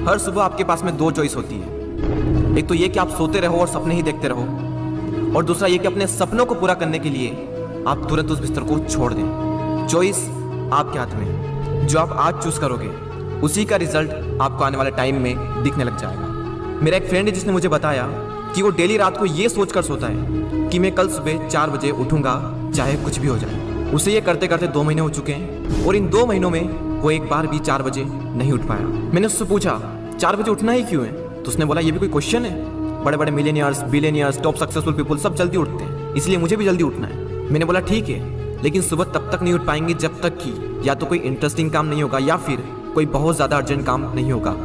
हर सुबह आपके पास में दो चॉइस होती है। एक तो ये कि आप सोते रहो और सपने ही देखते रहो, और दूसरा ये कि अपने सपनों को पूरा करने के लिए आप तुरंत उस बिस्तर को छोड़ दें। चॉइस आपके हाथ में है। जो आप आज चूज करोगे उसी का रिजल्ट आपको आने वाले टाइम में दिखने लग जाएगा। मेरा एक फ्रेंड है जिसने मुझे बताया कि वो डेली रात को ये सोचकर सोता है कि मैं कल सुबह 4 बजे उठूंगा चाहे कुछ भी हो जाए। उसे ये करते करते 2 महीने हो चुके हैं और इन 2 महीनों में वो एक बार भी 4 बजे नहीं उठ पाया। मैंने उससे पूछा 4 बजे उठना ही क्यों है, तो उसने बोला ये भी कोई क्वेश्चन है, बड़े बड़े millionaires, billionaires, top successful people सब जल्दी उठते हैं, इसलिए मुझे भी जल्दी उठना है। मैंने बोला ठीक है, लेकिन सुबह तब तक नहीं उठ पाएंगे जब तक कि या तो कोई इंटरेस्टिंग काम नहीं होगा या फिर कोई बहुत ज़्यादा अर्जेंट काम नहीं होगा।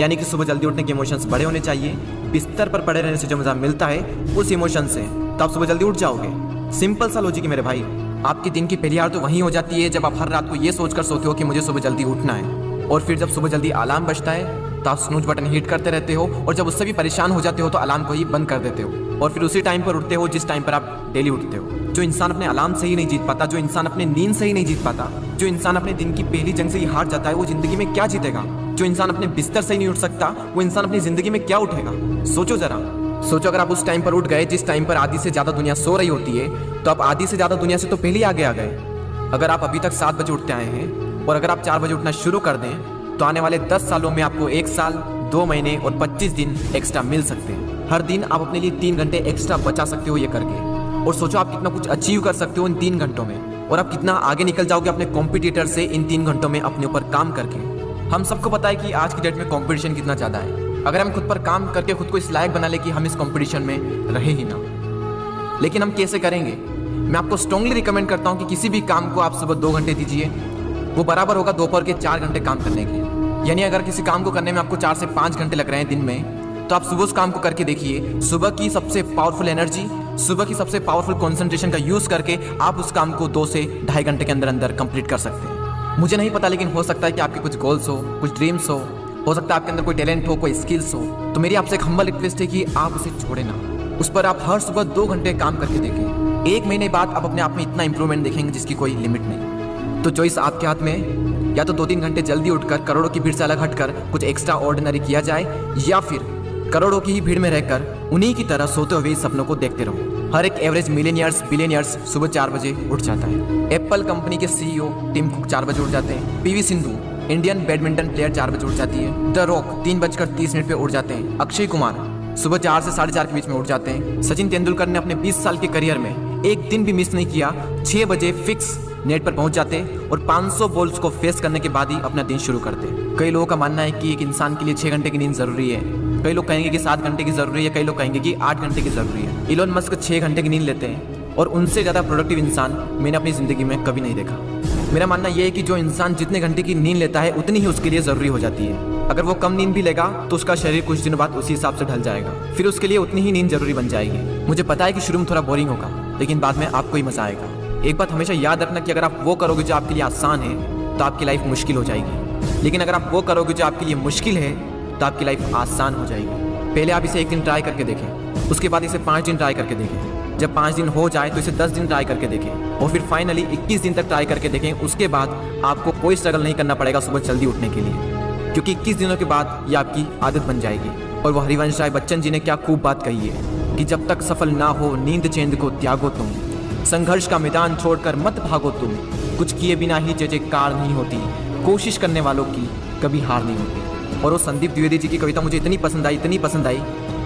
यानी कि सुबह जल्दी उठने के इमोशंस बड़े होने चाहिए। बिस्तर पर पड़े रहने से जो मज़ा मिलता है उस इमोशन से, तो आप सुबह जल्दी उठ जाओगे। सिंपल सा लॉजिक है मेरे भाई। आपके दिन की पहली हार तो वहीं हो जाती है जब आप हर रात को ये सोचकर सोते हो कि मुझे सुबह जल्दी उठना है, और फिर जब सुबह जल्दी अलार्म बजता है तो आप स्नूज बटन हिट करते रहते हो, और जब उससे भी परेशान हो जाते हो तो अलार्म को ही बंद कर देते हो, और फिर उसी टाइम पर उठते हो जिस टाइम पर आप डेली उठते हो। जो इंसान अपने अलार्म से ही नहीं जीत पाता, जो इंसान अपने नींद से ही नहीं जीत पाता, जो इंसान अपने दिन की पहली जंग से ही हार जाता है, वो जिंदगी में क्या जीतेगा? जो इंसान अपने बिस्तर से ही नहीं उठ सकता, वो इंसान अपनी जिंदगी में क्या उठेगा? सोचो जरा, सोचो अगर आप उस टाइम पर उठ गए जिस टाइम पर आधी से ज्यादा दुनिया सो रही होती है, तो आप आधी से ज्यादा दुनिया से तो पहले ही आगे आ गए। अगर आप अभी तक 7 बजे उठते आए हैं और अगर आप 4 बजे उठना शुरू कर दें तो आने वाले 10 सालों में आपको 1 साल, 2 महीने और 25 दिन एक्स्ट्रा मिल सकते हैं। हर दिन आप अपने लिए 3 घंटे एक्स्ट्रा बचा सकते हो ये करके, और सोचो आप कितना कुछ अचीव कर सकते हो इन 3 घंटों में, और आप कितना आगे निकल जाओगे अपने कॉम्पिटिटर से इन 3 घंटों में अपने ऊपर काम करके। हम सबको पता है कि आज की डेट में कॉम्पिटिशन कितना ज़्यादा है। अगर हम खुद पर काम करके खुद को इस लायक बना ले कि हम इस कॉम्पिटिशन में रहे ही ना, लेकिन हम कैसे करेंगे? मैं आपको स्ट्रांगली रिकमेंड करता हूँ कि किसी भी काम को आप सुबह 2 घंटे दीजिए, वो बराबर होगा दोपहर के 4 घंटे काम करने के। यानी अगर किसी काम को करने में आपको 4 से 5 घंटे लग रहे हैं दिन में, तो आप सुबह उस काम को करके देखिए। सुबह की सबसे पावरफुल एनर्जी, सुबह की सबसे पावरफुल कंसंट्रेशन का यूज करके आप उस काम को 2 से ढाई घंटे के अंदर अंदर कंप्लीट कर सकते हैं। मुझे नहीं पता, लेकिन हो सकता है कि आपके कुछ गोल्स हो, कुछ ड्रीम्स हो सकता है आपके अंदर कोई टैलेंट हो, कोई स्किल्स हो, तो मेरी आपसे एक हम्बल रिक्वेस्ट है कि आप उसे छोड़े ना। उस पर आप हर सुबह 2 घंटे काम करके देखें। 1 महीने बाद आप अपने आप में इतना इंप्रूवमेंट देखेंगे जिसकी कोई लिमिट नहीं। तो चॉइस आपके हाथ में है, या तो 2-3 घंटे जल्दी उठकर करोड़ों की भीड़ से अलग हटकर कुछ एक्स्ट्रा ऑर्डिनरी किया जाए, या फिर करोड़ों की ही भीड़ में रहकर उन्हीं की तरह सोते हुए सपनों को देखते रहो। हर एक एवरेज मिलियनियर्स, बिलियनियर्स सुबह 4 बजे उठ जाता है। एप्पल कंपनी के CEO टिम कुक 4 बजे उठ जाते हैं। PV Sindhu Indian badminton player 4 बजे उठ जाती है। द रॉक 3:30 पे उठ जाते हैं। अक्षय कुमार सुबह 4 से 4:30 के बीच में उठ जाते हैं। सचिन तेंदुलकर ने अपने 20 साल के करियर में एक दिन भी मिस नहीं किया, 6 बजे फिक्स नेट पर पहुंच जाते और 500 बॉल्स को फेस करने के बाद ही अपना दिन शुरू करते। कई लोगों का मानना है कि एक इंसान के लिए 6 घंटे की नींद जरूरी है, कई लोग कहेंगे कि 7 घंटे की जरूरी है, कई लोग कहेंगे कि 8 घंटे की जरूरी है। इलोन मस्क 6 घंटे की नींद लेते हैं, और उनसे ज़्यादा प्रोडक्टिव इंसान मैंने अपनी ज़िंदगी में कभी नहीं देखा। मेरा मानना यह है कि जो इंसान जितने घंटे की नींद लेता है उतनी ही उसके लिए ज़रूरी हो जाती है। अगर वो कम नींद भी लेगा तो उसका शरीर कुछ दिनों बाद उसी हिसाब से ढल जाएगा, फिर उसके लिए उतनी ही नींद जरूरी बन जाएगी। मुझे पता है कि शुरू में थोड़ा बोरिंग होगा, लेकिन बाद में आपको ही मजा आएगा। एक बात हमेशा याद रखना कि अगर आप वो करोगे जो आपके लिए आसान है तो आपकी लाइफ मुश्किल हो जाएगी, लेकिन अगर आप वो करोगे जो आपके लिए मुश्किल है तो आपकी लाइफ आसान हो जाएगी। पहले आप इसे 1 दिन ट्राई करके देखें, उसके बाद इसे 5 दिन ट्राई करके देखें। जब 5 दिन हो जाए तो इसे 10 दिन ट्राई करके देखें, और फिर फाइनली 21 दिन तक ट्राई करके देखें। उसके बाद आपको कोई स्ट्रगल नहीं करना पड़ेगा सुबह जल्दी उठने के लिए, क्योंकि 21 दिनों के बाद ये आपकी आदत बन जाएगी। और वो हरिवंश राय बच्चन जी ने क्या खूब बात कही है कि जब तक सफल ना हो नींद चैन को त्यागो तुम, संघर्ष का मैदान छोड़कर मत भागो तुम, कुछ किए बिना ही जय जयकार नहीं होती, कोशिश करने वालों की कभी हार नहीं होती। और वो संदीप द्विवेदी जी की कविता मुझे इतनी पसंद आई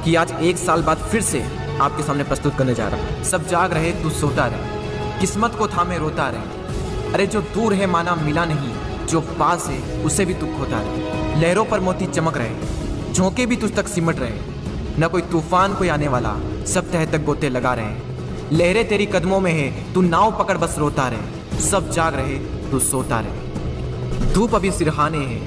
कि आज 1 साल बाद फिर से आपके सामने प्रस्तुत करने जा रहा हूँ। सब जाग रहे तू सोता रहे, किस्मत को थामे रोता रहे, अरे जो दूर है माना मिला नहीं, जो पास है उसे भी तू खोता रहे। लहरों पर मोती चमक रहे, झोंके भी तुझ तक सिमट रहे, न कोई तूफान कोई आने वाला, सब तह तक गोते लगा रहे। लहरें तेरी कदमों में है, तू नाव पकड़ बस रोता रहे, सब जाग रहे तू सोता रहे। धूप अभी सिरहाने है,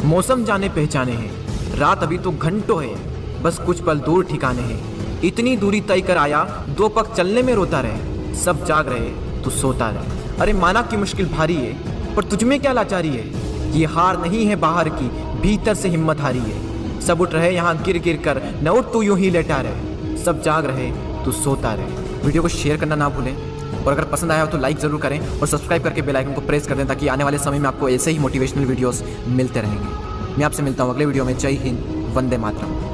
मौसम जाने पहचाने हैं, रात अभी तो घंटों है, बस कुछ पल दूर ठिकाने हैं। इतनी दूरी तय कर आया, 2 पग चलने में रोता रहे, सब जाग रहे तू सोता रहे। अरे माना कि मुश्किल भारी है, पर तुझमें क्या लाचारी है, ये हार नहीं है बाहर की, भीतर से हिम्मत हारी है। सब उठ रहे यहाँ गिर गिर कर, न उठ तू यूं ही लेटा रहे, सब जाग रहे तू सोता रहे। वीडियो को शेयर करना ना भूलें, और अगर पसंद आया हो तो लाइक ज़रूर करें और सब्सक्राइब करके बेल आइकन को प्रेस कर दें, ताकि आने वाले समय में आपको ऐसे ही मोटिवेशनल वीडियोस मिलते रहेंगे। मैं आपसे मिलता हूँ अगले वीडियो में। जय हिंद, वंदे मातरम।